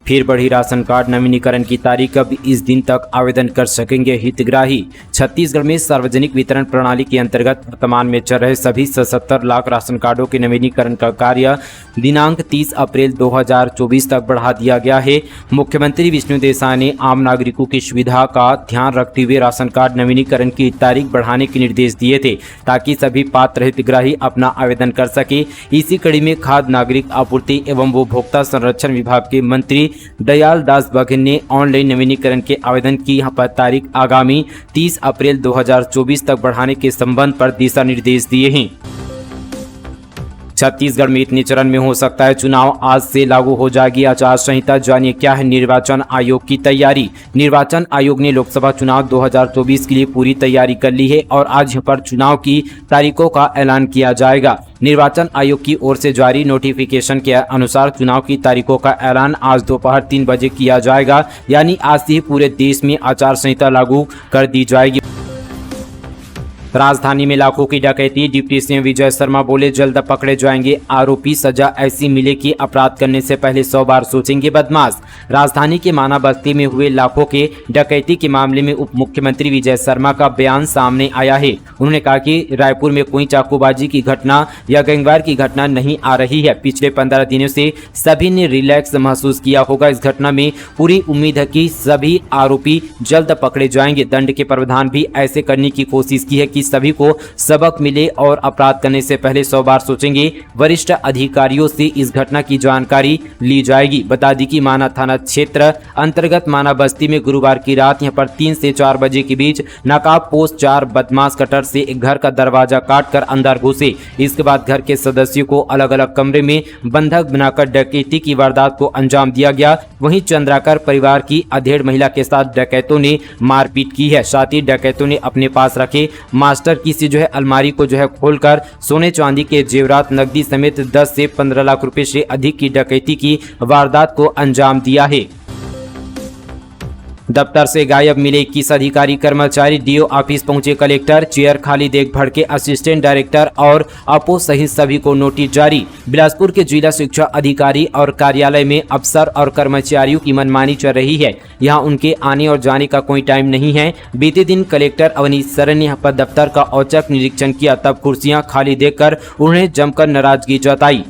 फिर बढ़ी ration card नवीनीकरण की तारीख। अब इस दिन तक आवेदन कर सकेंगे हितग्राही। छत्तीसगढ़ में सार्वजनिक वितरण प्रणाली के अंतर्गत वर्तमान में चल रहे सभी 77 लाख राशन कार्डों के नवीनीकरण का कार्य दिनांक 30 अप्रैल 2024 तक बढ़ा दिया गया है। मुख्यमंत्री विष्णु देसाई ने आम नागरिकों की सुविधा का ध्यान रखते हुए राशन कार्ड नवीनीकरण की तारीख बढ़ाने के निर्देश दिए थे, ताकि सभी पात्र हितग्राही अपना आवेदन कर सके। इसी कड़ी में खाद्य नागरिक आपूर्ति एवं उपभोक्ता संरक्षण विभाग के मंत्री दयाल दास बघेल ने ऑनलाइन नवीनीकरण के आवेदन की तारीख आगामी 30 अप्रैल 2024 तक बढ़ाने के संबंध पर दिशा निर्देश दिए हैं। छत्तीसगढ़ में इतने चरण में हो सकता है चुनाव। आज से लागू हो जाएगी आचार संहिता। जानिए क्या है निर्वाचन आयोग की तैयारी। निर्वाचन आयोग ने लोकसभा चुनाव 2024 के लिए पूरी तैयारी कर ली है और आज यहाँ पर चुनाव की तारीखों का ऐलान किया जाएगा। निर्वाचन आयोग की ओर से जारी नोटिफिकेशन के अनुसार चुनाव की तारीखों का ऐलान आज दोपहर 3 बजे किया जाएगा, यानी आज से ही पूरे देश में आचार संहिता लागू कर दी जाएगी। राजधानी में लाखों की डकैती। डिप्टी सीएम विजय शर्मा बोले, जल्द पकड़े जाएंगे आरोपी, सजा ऐसी मिले कि अपराध करने से पहले 100 बार सोचेंगे बदमाश। राजधानी के माना बस्ती में हुए लाखों के डकैती के मामले में उप मुख्यमंत्री विजय शर्मा का बयान सामने आया है। उन्होंने कहा कि रायपुर में कोई चाकूबाजी की घटना या गैंगवार की घटना नहीं आ रही है। पिछले 15 दिनों से सभी ने रिलैक्स महसूस किया होगा। इस घटना में पूरी उम्मीद है कि सभी आरोपी जल्द पकड़े जाएंगे। दंड के प्रावधान भी ऐसे करने की कोशिश की है कि सभी को सबक मिले और अपराध करने से पहले 100 बार सोचेंगे। वरिष्ठ अधिकारियों से इस घटना की जानकारी ली जाएगी। बता दी कि माना थाना क्षेत्र अंतर्गत माना बस्ती में गुरुवार की रात यहां पर 3 से 4 बजे के बीच नकाब पोष 4 बदमाश कटर से एक घर का दरवाजा काटकर अंदर घुसे। इसके बाद घर के सदस्यों को अलग अलग कमरे में बंधक बनाकर डकैती की वारदात को अंजाम दिया गया। वहीं चंद्राकर परिवार की अधेड़ महिला के साथ डकैतों ने मारपीट की है। साथ ही डकैतों ने अपने पास रखे मास्टर की से अलमारी को खोलकर सोने चांदी के जेवरात नकदी समेत 10 से 15 लाख रुपए से अधिक की डकैती की वारदात को अंजाम दिया है। दफ्तर से गायब मिले 21 अधिकारी कर्मचारी। डीओ ऑफिस पहुंचे कलेक्टर। चेयर खाली देख भड़के असिस्टेंट डायरेक्टर और अपो सहित सभी को नोटिस जारी। बिलासपुर के जिला शिक्षा अधिकारी और कार्यालय में अफसर और कर्मचारियों की मनमानी चल रही है। यहां उनके आने और जाने का कोई टाइम नहीं है। बीते दिन कलेक्टर अवनीश सरन ने यहाँ पर दफ्तर का औचक निरीक्षण किया, तब कुर्सियां खाली देखकर उन्हें जमकर नाराजगी जताई।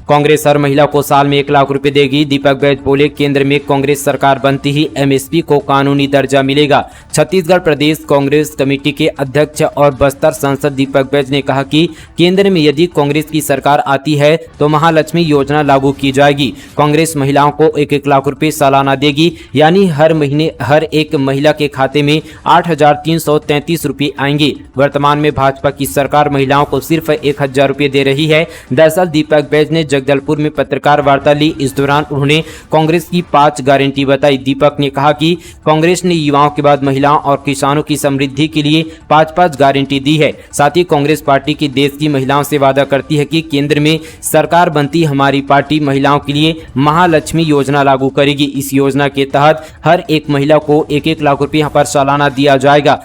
कांग्रेस हर महिला को साल में 1 लाख रुपए देगी। दीपक बैज बोले, केंद्र में कांग्रेस सरकार बनती ही एमएसपी को कानूनी दर्जा मिलेगा। छत्तीसगढ़ प्रदेश कांग्रेस कमेटी के अध्यक्ष और बस्तर सांसद दीपक बैज ने कहा कि केंद्र में यदि कांग्रेस की सरकार आती है तो महालक्ष्मी योजना लागू की जाएगी। कांग्रेस महिलाओं को 1-1 लाख रुपए सालाना देगी, यानी हर महीने हर एक महिला के खाते में 8,333 रुपए आएंगे। वर्तमान में भाजपा की सरकार महिलाओं को सिर्फ 1,000 रुपए दे रही है। दरअसल दीपक बैज ने जगदलपुर में पत्रकार वार्ता ली। इस दौरान उन्होंने कांग्रेस की 5 गारंटी बताई। दीपक ने कहा कि कांग्रेस ने युवाओं के बाद महिलाओं और किसानों की समृद्धि के लिए 5-5 गारंटी दी है। साथ ही कांग्रेस पार्टी की देश की महिलाओं से वादा करती है कि केंद्र में सरकार बनती हमारी पार्टी महिलाओं के लिए महालक्ष्मी योजना लागू करेगी। इस योजना के तहत हर एक महिला को 1-1 लाख रुपए यहाँ पर सालाना दिया जाएगा।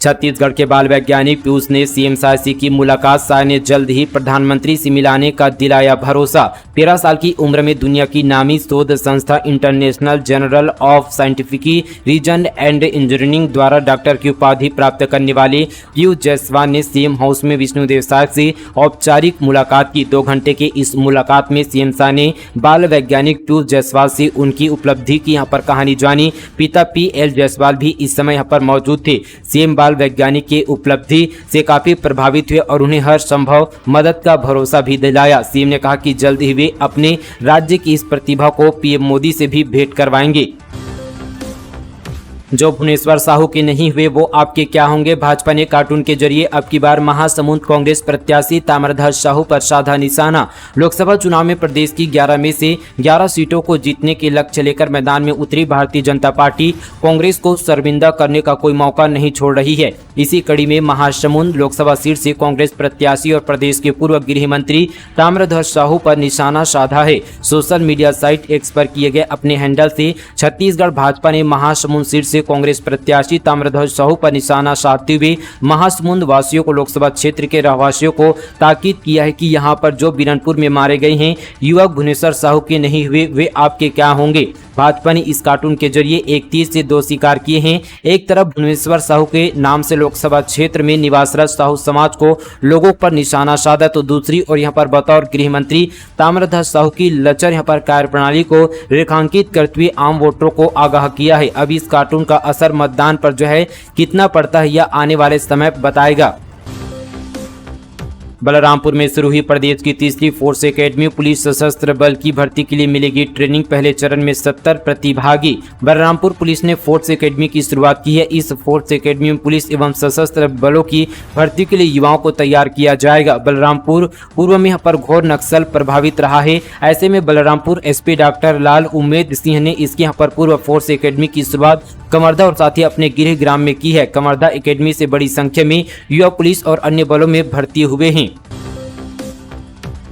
छत्तीसगढ़ के बाल वैज्ञानिक पीयूष ने सीएम साय की मुलाकात। साय ने जल्द ही प्रधानमंत्री से मिलाने का दिलाया भरोसा। 13 साल की उम्र में दुनिया की नामी शोध संस्था international journal of scientific reason and engineering द्वारा डॉक्टर की उपाधि प्राप्त करने वाले पीयूष जायसवाल ने सीएम हाउस में विष्णु देसाई से औपचारिक मुलाकात की। 2 घंटे के इस मुलाकात में सीएम साय ने बाल वैज्ञानिक पीयूष जायसवाल से उनकी उपलब्धि की यहाँ पर कहानी जानी। पिता PL जायसवाल भी इस समय यहाँ पर मौजूद थे। सीएम वैज्ञानिक की उपलब्धि से काफी प्रभावित हुए और उन्हें हर संभव मदद का भरोसा भी दिलाया। सीएम ने कहा कि जल्द ही वे अपने राज्य की इस प्रतिभा को पीएम मोदी से भी भेंट करवाएंगे। जो भुवनेश्वर साहू के नहीं हुए वो आपके क्या होंगे। भाजपा ने कार्टून के जरिए अब की बार महासमुंद कांग्रेस प्रत्याशी ताम्रध्वज साहू पर साधा निशाना। लोकसभा चुनाव में प्रदेश की 11 में से 11 सीटों को जीतने के लक्ष्य लेकर मैदान में उतरी भारतीय जनता पार्टी कांग्रेस को शर्मिंदा करने का कोई मौका नहीं छोड़ रही है। इसी कड़ी में महासमुंद लोकसभा सीट से कांग्रेस प्रत्याशी और प्रदेश के पूर्व गृह मंत्री ताम्रध्वज साहू पर निशाना साधा है। सोशल मीडिया साइट एक्स पर किए गए अपने हैंडल से छत्तीसगढ़ भाजपा ने महासमुंद सीट से से कांग्रेस प्रत्याशी ताम्रध्वज साहू पर निशाना साधते हुए महासमुंद वासियों को लोकसभा क्षेत्र के रहवासियों को ताकीद किया है कि यहां पर जो बिरनपुर में मारे गए हैं युवक भुवनेश्वर साहू के नहीं हुए, वे आपके क्या होंगे। भाजपा ने इस कार्टून के जरिए एक तीर से दो शिकार किए हैं। एक तरफ भुवनेश्वर साहू के नाम से लोकसभा क्षेत्र में निवासरत साहू समाज को लोगों पर निशाना साधा, तो दूसरी ओर यहां पर बतौर गृह मंत्री ताम्रध्वज साहू की लचर यहां पर कार्यप्रणाली को रेखांकित करते हुए आम वोटरों को आगाह किया है। अब इस कार्टून का असर मतदान पर जो है कितना पड़ता है, यह आने वाले समय बताएगा। बलरामपुर में शुरू हुई प्रदेश की तीसरी फोर्स एकेडमी पुलिस सशस्त्र बल की भर्ती के लिए मिलेगी ट्रेनिंग। पहले चरण में 70 प्रतिभागी। बलरामपुर पुलिस ने फोर्स एकेडमी की शुरुआत की है। इस फोर्स एकेडमी में पुलिस एवं सशस्त्र बलों की भर्ती के लिए युवाओं को तैयार किया जाएगा। बलरामपुर पूर्व में यहाँ पर घोर नक्सल प्रभावित रहा है। ऐसे में बलरामपुर एसपी डॉक्टर लाल उम्मेद सिंह ने इसकी यहाँ पर पूर्व फोर्स एकेडमी की शुरुआत कमरदा और साथ ही अपने गृह ग्राम में की है। कमरदा एकेडमी से बड़ी संख्या में युवा पुलिस और अन्य बलों में भर्ती हुए हैं।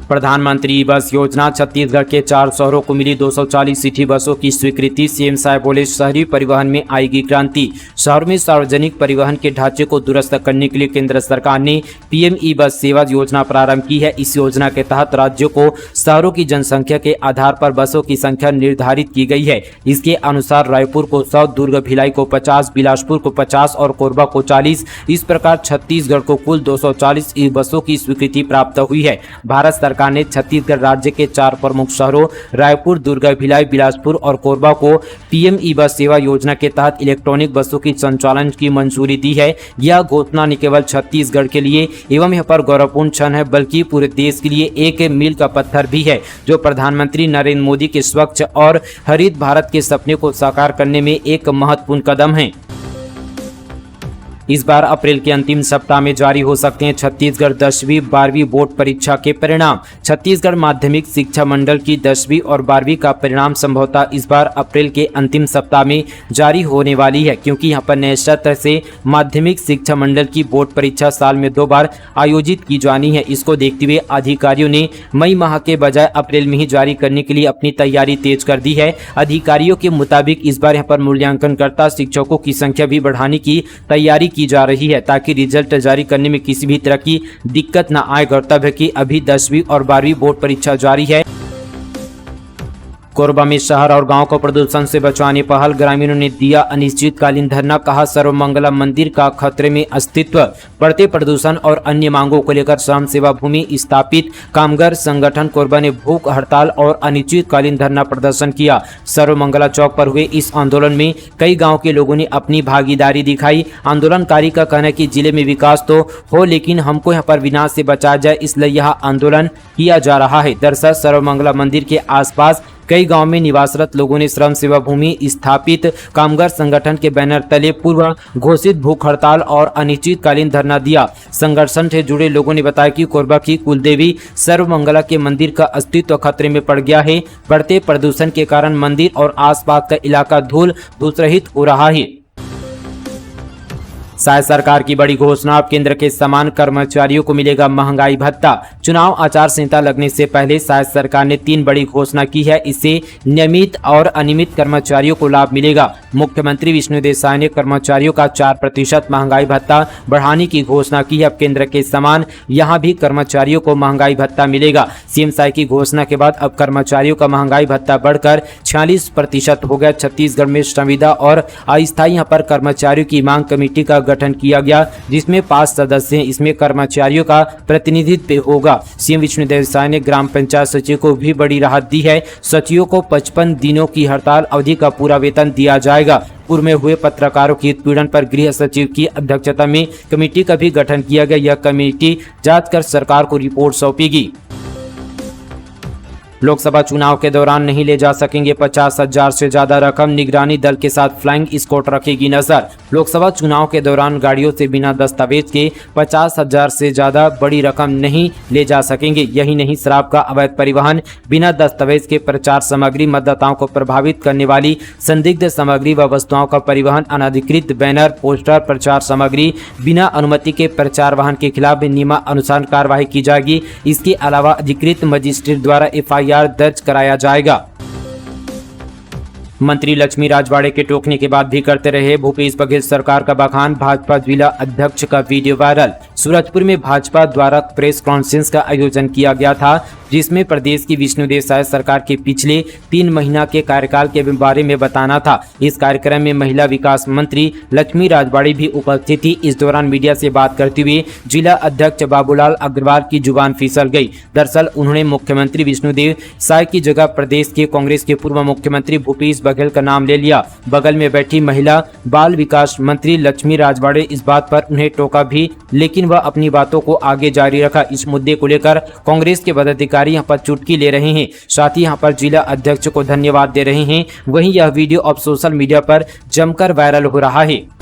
प्रधानमंत्री बस योजना, छत्तीसगढ़ के 4 शहरों को मिली 240 सिटी बसों की स्वीकृति। सीएम साहब बोले शहरी परिवहन में आएगी क्रांति। शहर में सार्वजनिक परिवहन के ढांचे को दुरुस्त करने के लिए केंद्र सरकार ने पीएम ई बस सेवा योजना प्रारंभ की है। इस योजना के तहत राज्यों को शहरों की जनसंख्या के आधार पर बसों की संख्या निर्धारित की गई है। इसके अनुसार रायपुर को 100, दुर्ग भिलाई को 50, बिलासपुर को 50 और कोरबा को 40। इस प्रकार छत्तीसगढ़ को कुल 240 ई बसों की स्वीकृति प्राप्त हुई है। भारत सरकार ने छत्तीसगढ़ राज्य के 4 प्रमुख शहरों रायपुर, दुर्ग, भिलाई, बिलासपुर और कोरबा को पीएम ई बस सेवा योजना के तहत इलेक्ट्रॉनिक बसों की संचालन की मंजूरी दी है। यह घोषणा न केवल छत्तीसगढ़ के लिए एवं यहाँ पर गौरवपूर्ण क्षण है, बल्कि पूरे देश के लिए एक मील का पत्थर भी है, जो प्रधानमंत्री नरेंद्र मोदी के स्वच्छ और हरित भारत के सपने को साकार करने में एक महत्वपूर्ण कदम है। इस बार अप्रैल के अंतिम सप्ताह में जारी हो सकते हैं छत्तीसगढ़ 10वीं 12वीं बोर्ड परीक्षा के परिणाम। छत्तीसगढ़ माध्यमिक शिक्षा मंडल की 10वीं और 12वीं का परिणाम संभवतः इस बार अप्रैल के अंतिम सप्ताह में जारी होने वाली है, क्योंकि यहाँ पर नए सत्र से माध्यमिक शिक्षा मंडल की बोर्ड परीक्षा साल में 2 बार आयोजित की जानी है। इसको देखते हुए अधिकारियों ने मई माह के बजाय अप्रैल में ही जारी करने के लिए अपनी तैयारी तेज कर दी है। अधिकारियों के मुताबिक इस बार यहाँ पर मूल्यांकनकर्ता शिक्षकों की संख्या भी बढ़ाने की तैयारी की जा रही है, ताकि रिजल्ट जारी करने में किसी भी तरह की दिक्कत न आए। गौरतलब है कि अभी 10वीं और 12वीं बोर्ड परीक्षा जारी है। कोरबा में शहर और गांव को प्रदूषण से बचाने पहल। ग्रामीणों ने दिया अनिश्चितकालीन धरना। कहा सर्वमंगला मंदिर का खतरे में अस्तित्व। बढ़ते प्रदूषण और अन्य मांगों को लेकर श्रम सेवा भूमि स्थापित कामगार संगठन कोरबा ने भूख हड़ताल और अनिश्चितकालीन धरना प्रदर्शन किया। सर्वमंगला चौक पर हुए इस आंदोलन में कई गाँव के लोगों ने अपनी भागीदारी दिखाई। आंदोलनकारी का कहना है कि जिले में विकास तो हो, लेकिन हमको यहाँ पर विनाश से बचाया जाए, इसलिए यह आंदोलन किया जा रहा है। दरअसल सर्वमंगला मंदिर के आसपास कई गांव में निवासरत लोगों ने श्रम सेवा भूमि स्थापित कामगार संगठन के बैनर तले पूर्व घोषित भूख हड़ताल और अनिश्चितकालीन धरना दिया। संगठन से जुड़े लोगों ने बताया कि कोरबा की कुलदेवी सर्वमंगला के मंदिर का अस्तित्व खतरे में पड़ गया है। बढ़ते प्रदूषण के कारण मंदिर और आसपास का इलाका धूल रहित हो रहा है। शायद सरकार की बड़ी घोषणा, अब केंद्र के समान कर्मचारियों को मिलेगा महंगाई भत्ता। चुनाव आचार संहिता लगने से पहले शायद सरकार ने 3 बड़ी घोषणा की है। इससे नियमित और अनियमित कर्मचारियों को लाभ मिलेगा। मुख्यमंत्री विष्णुदेव साय ने कर्मचारियों का 4% महंगाई भत्ता बढ़ाने की घोषणा की है। अब केंद्र के समान यहाँ भी कर्मचारियों को महंगाई भत्ता मिलेगा। सीएम साय की घोषणा के बाद अब कर्मचारियों का महंगाई भत्ता बढ़कर 46% हो गया। छत्तीसगढ़ में संविदा और अस्थायी यहाँ पर कर्मचारियों की मांग कमेटी का गठन किया गया, जिसमें 5 सदस्य हैं। इसमें कर्मचारियों का प्रतिनिधित्व होगा। सीएम विष्णुदेव साय ने ग्राम पंचायत सचिव को भी बड़ी राहत दी है। सचिवों को 55 दिनों की हड़ताल अवधि का पूरा वेतन दिया जाएगा। पूर्व में हुए पत्रकारों की उत्पीड़न पर गृह सचिव की अध्यक्षता में कमेटी का भी गठन किया गया। यह कमेटी जांच कर सरकार को रिपोर्ट सौंपेगी। लोकसभा चुनाव के दौरान नहीं ले जा सकेंगे 50,000 से ज्यादा रकम। निगरानी दल के साथ फ्लाइंग स्क्वाड रखेगी नजर। लोकसभा चुनाव के दौरान गाड़ियों से बिना दस्तावेज के 50,000 से ज्यादा बड़ी रकम नहीं ले जा सकेंगे। यही नहीं, शराब का अवैध परिवहन, बिना दस्तावेज के प्रचार सामग्री, मतदाताओं को प्रभावित करने वाली संदिग्ध सामग्री व वस्तुओं का परिवहन, अनधिकृत बैनर, पोस्टर, प्रचार सामग्री, बिना अनुमति के प्रचार वाहन के खिलाफ भी नियमानुसार कार्रवाई की जाएगी। इसके अलावा अधिकृत मजिस्ट्रेट द्वारा FIR दर्ज कराया जाएगा। मंत्री लक्ष्मी राजवाड़े के टोकने के बाद भी करते रहे भूपेश बघेल सरकार का बखान। भाजपा जिला अध्यक्ष का वीडियो वायरल। सूरजपुर में भाजपा द्वारा प्रेस कॉन्फ्रेंस का आयोजन किया गया था, जिसमें प्रदेश की विष्णुदेव साय सरकार के पिछले 3 महीना के कार्यकाल के बारे में बताना था। इस कार्यक्रम में महिला विकास मंत्री लक्ष्मी राजवाड़े भी उपस्थित थी। इस दौरान मीडिया से बात करते हुए जिला अध्यक्ष बाबूलाल अग्रवाल की जुबान फिसल गई। दरअसल उन्होंने मुख्यमंत्री विष्णुदेव साय की जगह प्रदेश के कांग्रेस के पूर्व मुख्यमंत्री भूपेश बघेल का नाम ले लिया। बगल में बैठी महिला बाल विकास मंत्री लक्ष्मी राजवाड़े इस बात पर उन्हें टोका भी, लेकिन वह अपनी बातों को आगे जारी रखा। इस मुद्दे को लेकर कांग्रेस के पदाधिकारी यहां पर चुटकी ले रहे हैं, साथ ही यहां पर जिला अध्यक्ष को धन्यवाद दे रहे हैं। वहीं यह वीडियो अब सोशल मीडिया पर जमकर वायरल हो रहा है।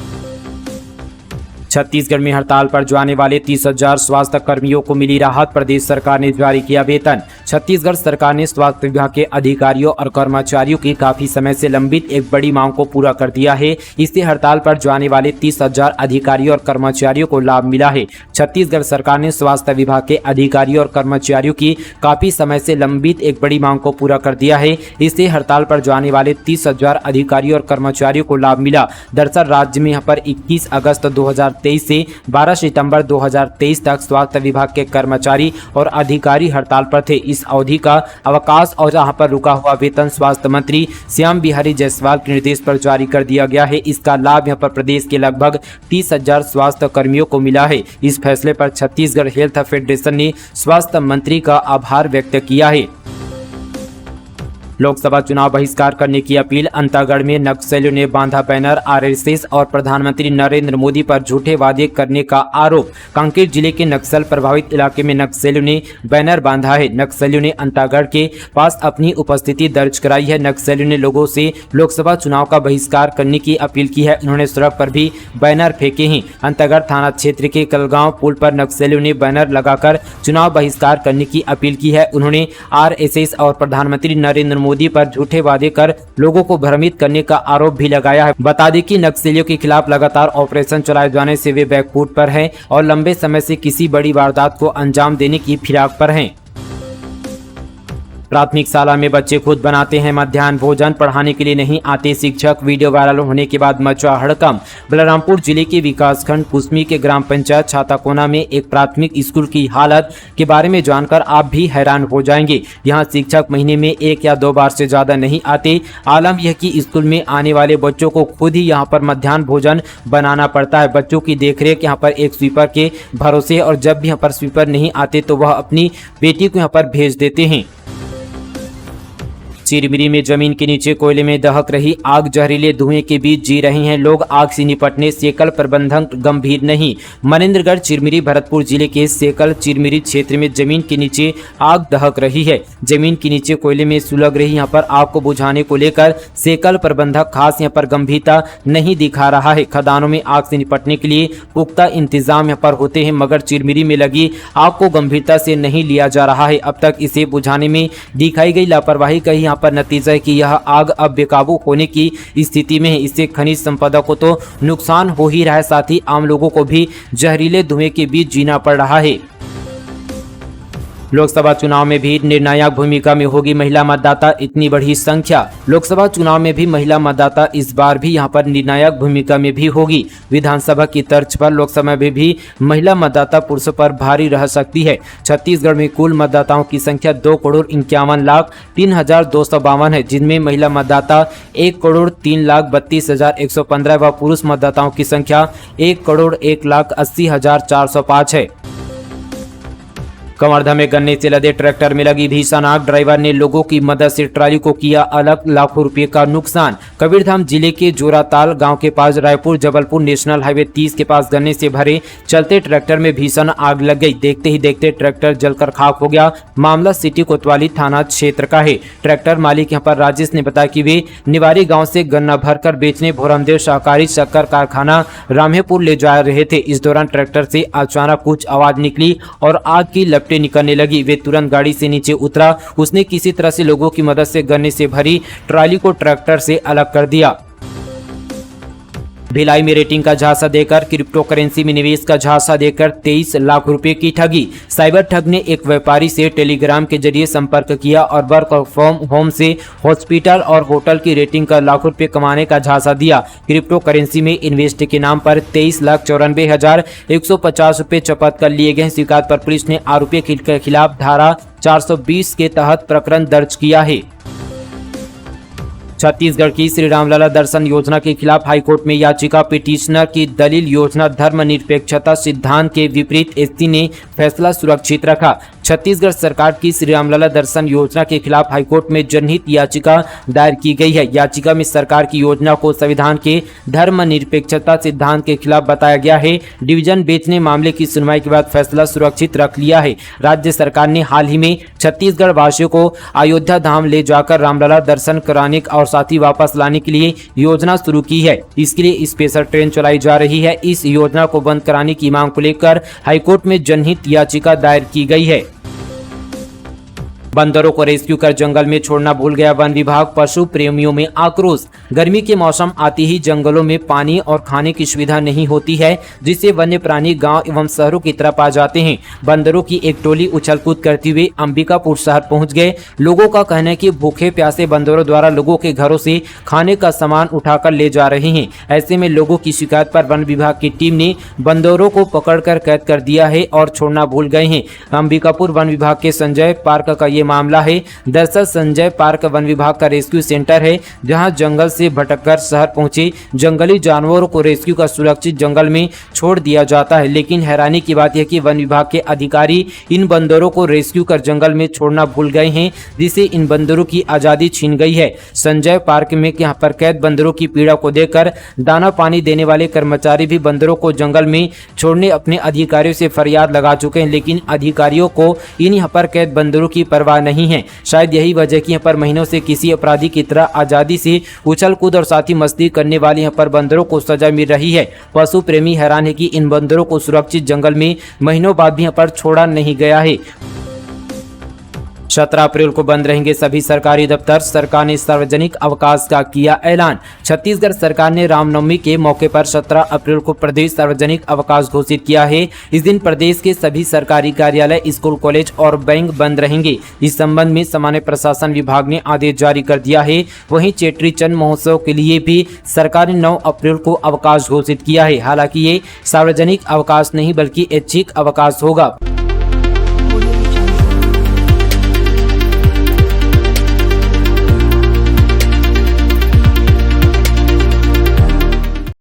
छत्तीसगढ़ में हड़ताल पर जाने वाले 30,000 स्वास्थ्य कर्मियों को मिली राहत। प्रदेश सरकार ने जारी किया वेतन। छत्तीसगढ़ सरकार ने स्वास्थ्य विभाग के अधिकारियों और कर्मचारियों की काफी समय से लंबित एक बड़ी मांग को पूरा कर दिया है। इससे हड़ताल पर जाने वाले 30,000 अधिकारियों और कर्मचारियों को लाभ मिला है। छत्तीसगढ़ सरकार ने स्वास्थ्य विभाग के अधिकारियों और कर्मचारियों की काफी समय से लंबित एक बड़ी मांग को पूरा कर दिया है। इससे हड़ताल पर जाने वाले 30,000 अधिकारियों और कर्मचारियों को लाभ मिला। दरअसल राज्य में यहाँ पर 21 अगस्त 2023 से 12 सितंबर 2023 तक स्वास्थ्य विभाग के कर्मचारी और अधिकारी हड़ताल पर थे। इस अवधि का अवकाश और यहाँ पर रुका हुआ वेतन स्वास्थ्य मंत्री श्याम बिहारी जायसवाल के निर्देश पर जारी कर दिया गया है। इसका लाभ यहाँ पर प्रदेश के लगभग 30,000 स्वास्थ्य कर्मियों को मिला है। इस फैसले पर छत्तीसगढ़ हेल्थ फेडरेशन ने स्वास्थ्य मंत्री का आभार व्यक्त किया है। लोकसभा चुनाव बहिष्कार करने की अपील। अंतागढ़ में नक्सलियों ने बांधा बैनर। आरएसएस और प्रधानमंत्री नरेंद्र मोदी पर झूठे वादे करने का आरोप। कांकेर जिले के नक्सल प्रभावित इलाके में नक्सलियों ने बैनर बांधा है। नक्सलियों ने अंतागढ़ के पास अपनी उपस्थिति दर्ज कराई है। नक्सलियों ने लोगों से लोकसभा चुनाव का बहिष्कार करने की अपील की है। उन्होंने सड़क पर भी बैनर फेंके हैं। अंतागढ़ थाना क्षेत्र के कलगांव पुल पर नक्सलियों ने बैनर लगाकर चुनाव बहिष्कार करने की अपील की है। उन्होंने आरएसएस और प्रधानमंत्री नरेंद्र मोदी पर झूठे वादे कर लोगों को भ्रमित करने का आरोप भी लगाया है। बता दें कि नक्सलियों के खिलाफ लगातार ऑपरेशन चलाए जाने से वे बैकफुट पर हैं और लंबे समय से किसी बड़ी वारदात को अंजाम देने की फिराक पर हैं। प्राथमिक शाला में बच्चे खुद बनाते हैं मध्याह्न भोजन, पढ़ाने के लिए नहीं आते शिक्षक। वीडियो वायरल होने के बाद मचा हड़कंप। बलरामपुर जिले के विकासखंड कुसमी के ग्राम पंचायत छाताकोना में एक प्राथमिक स्कूल की हालत के बारे में जानकर आप भी हैरान हो जाएंगे। यहाँ शिक्षक महीने में 1 या 2 बार से ज्यादा नहीं आते। आलम यह कि स्कूल में आने वाले बच्चों को खुद ही यहाँ पर मध्याह्न भोजन बनाना पड़ता है। बच्चों की देखरेख यहाँ पर एक स्वीपर के भरोसे, और जब भी यहाँ पर स्वीपर नहीं आते तो वह अपनी बेटी को यहाँ पर भेज देते हैं। चिरमिरी में जमीन के नीचे कोयले में दहक रही आग, जहरीले धुएं के बीच जी रहे हैं लोग। आग से निपटने सेकल प्रबंधन गंभीर नहीं। मनेन्द्रगढ़ चिरमिरी भरतपुर जिले के सेकल चिरमिरी क्षेत्र में जमीन के नीचे आग दहक रही है। जमीन के नीचे कोयले में सुलग रही यहाँ पर आग को बुझाने को लेकर सेकल प्रबंधक खास यहाँ पर गंभीरता नहीं दिखा रहा है। खदानों में आग से निपटने के लिए पुख्ता इंतजाम यहाँ पर होते हैं, मगर चिरमिरी में लगी आग को गंभीरता से नहीं लिया जा रहा है। अब तक इसे बुझाने में दिखाई गई लापरवाही का यहाँ पर नतीजा है कि यह आग अब बेकाबू होने की स्थिति में है। इससे खनिज संपदा को तो नुकसान हो ही रहा है, साथ ही आम लोगों को भी जहरीले धुएं के बीच जीना पड़ रहा है। लोकसभा चुनाव में भी निर्णायक भूमिका में होगी महिला मतदाता, इतनी बड़ी संख्या। लोकसभा चुनाव में भी महिला मतदाता इस बार भी यहां पर निर्णायक भूमिका में भी होगी। विधानसभा की तर्ज पर लोकसभा में भी महिला मतदाता पुरुषों पर भारी रह सकती है। छत्तीसगढ़ में कुल मतदाताओं की संख्या 2,51,03,252 है, जिनमें महिला मतदाता 1,03,32,115 व पुरुष मतदाताओं की संख्या 1,01,80,405 है। कवर्धा में गन्ने से लदे ट्रैक्टर में लगी भीषण आग, ड्राइवर ने लोगों की मदद से ट्राली को किया अलग, लाखों रुपए का नुकसान। कबीरधाम जिले के जोराताल गांव के पास रायपुर जबलपुर नेशनल हाईवे 30 के पास गन्ने से भरे चलते ट्रैक्टर में भीषण आग लग गई। देखते ही देखते ट्रैक्टर जलकर खाक हो गया। मामला सिटी कोतवाली थाना क्षेत्र का है। ट्रैक्टर मालिक यहाँ पर राजेश ने बताया कि वे निवारी गाँव से गन्ना भरकर बेचने भोरमदेव सहकारी शक्कर कारखाना रामेपुर ले जा रहे थे। इस दौरान ट्रैक्टर से अचानक कुछ आवाज निकली और आग की लपटें निकलने लगी। वे तुरंत गाड़ी से नीचे उतरा। उसने किसी तरह से लोगों की मदद से गन्ने से भरी ट्राली को ट्रैक्टर से अलग कर दिया। भिलाई में रेटिंग का झांसा देकर क्रिप्टो करेंसी में निवेश का झांसा देकर 23 लाख रुपए की ठगी। साइबर ठग ने एक व्यापारी से टेलीग्राम के जरिए संपर्क किया और वर्क फ्रॉम होम से हॉस्पिटल और होटल की रेटिंग कर लाखों रुपए कमाने का झांसा दिया। क्रिप्टो करेंसी में इन्वेस्ट के नाम पर 23,94,150 रुपए चपत कर लिए गए। शिकायत पर पुलिस ने आरोपी के खिलाफ धारा 420 के तहत प्रकरण दर्ज किया है। छत्तीसगढ़ की श्री रामलला दर्शन योजना के खिलाफ हाईकोर्ट में याचिका। पिटिशनर की दलील योजना धर्मनिरपेक्षता सिद्धांत के विपरीत एससी ने फैसला सुरक्षित रखा। छत्तीसगढ़ सरकार की श्री रामलला दर्शन योजना के खिलाफ हाईकोर्ट में जनहित याचिका दायर की गई है। याचिका में सरकार की योजना को संविधान के धर्मनिरपेक्षता सिद्धांत के खिलाफ बताया गया है। डिवीजन बेंच ने मामले की सुनवाई के बाद फैसला सुरक्षित रख लिया है। राज्य सरकार ने हाल ही में छत्तीसगढ़ वासियों को अयोध्या धाम ले जाकर रामलला दर्शन कराने और साथ ही वापस लाने के लिए योजना शुरू की है। इसके लिए स्पेशल ट्रेन चलाई जा रही है। इस योजना को बंद कराने की मांग को लेकर हाईकोर्ट में जनहित याचिका दायर की गई है। बंदरों को रेस्क्यू कर जंगल में छोड़ना भूल गया वन विभाग, पशु प्रेमियों में आक्रोश। गर्मी के मौसम आते ही जंगलों में पानी और खाने की सुविधा नहीं होती है, जिससे वन्य प्राणी गांव एवं शहरों की तरफ आ जाते हैं। बंदरों की एक टोली उछल कूद करते हुए अंबिकापुर शहर पहुंच गए। लोगों का कहना है कि भूखे प्यासे बंदरों द्वारा लोगों के घरों से खाने का सामान उठाकर ले जा रहे हैं। ऐसे में लोगों की शिकायत पर वन विभाग की टीम ने बंदरों को पकड़कर कैद कर दिया है और छोड़ना भूल गए हैं। अंबिकापुर वन विभाग के संजय पार्क का ये मामला है। दरअसल संजय पार्क वन विभाग का रेस्क्यू सेंटर है, जहां जंगल से भटककर शहर पहुंचे जंगली जानवरों को रेस्क्यू कर सुरक्षित जंगल में छोड़ दिया जाता है। लेकिन हैरानी की बात यह कि वन विभाग के अधिकारी इन बंदरों को रेस्क्यू कर जंगल में छोड़ना भूल गए हैं, जिससे इन बंदरों की आजादी छीन गई है। संजय पार्क में यहाँ पर कैद बंदरों की पीड़ा को देखकर दाना पानी देने वाले कर्मचारी भी बंदरों को जंगल में छोड़ने अपने अधिकारियों से फरियाद लगा चुके हैं, लेकिन अधिकारियों को इन यहाँ पर कैद बंदरों की परवाह नहीं है। शायद यही वजह कि यहाँ पर महीनों से किसी अपराधी की तरह आजादी से उछल कूद और साथ ही मस्ती करने वाले यहाँ पर बंदरों को सजा मिल रही है। पशु प्रेमी हैरान है कि इन बंदरों को सुरक्षित जंगल में महीनों बाद भी यहाँ पर छोड़ा नहीं गया है। 17 अप्रैल को बंद रहेंगे सभी सरकारी दफ्तर, सरकार ने सार्वजनिक अवकाश का किया ऐलान। छत्तीसगढ़ सरकार ने रामनवमी के मौके पर 17 अप्रैल को प्रदेश सार्वजनिक अवकाश घोषित किया है। इस दिन प्रदेश के सभी सरकारी कार्यालय, स्कूल, कॉलेज और बैंक बंद रहेंगे। इस संबंध में सामान्य प्रशासन विभाग ने आदेश जारी कर दिया है। वहीं चेट्री चंद महोत्सव के लिए भी सरकार ने 9 अप्रैल को अवकाश घोषित किया है। हालांकि ये सार्वजनिक अवकाश नहीं बल्कि ऐच्छिक अवकाश होगा।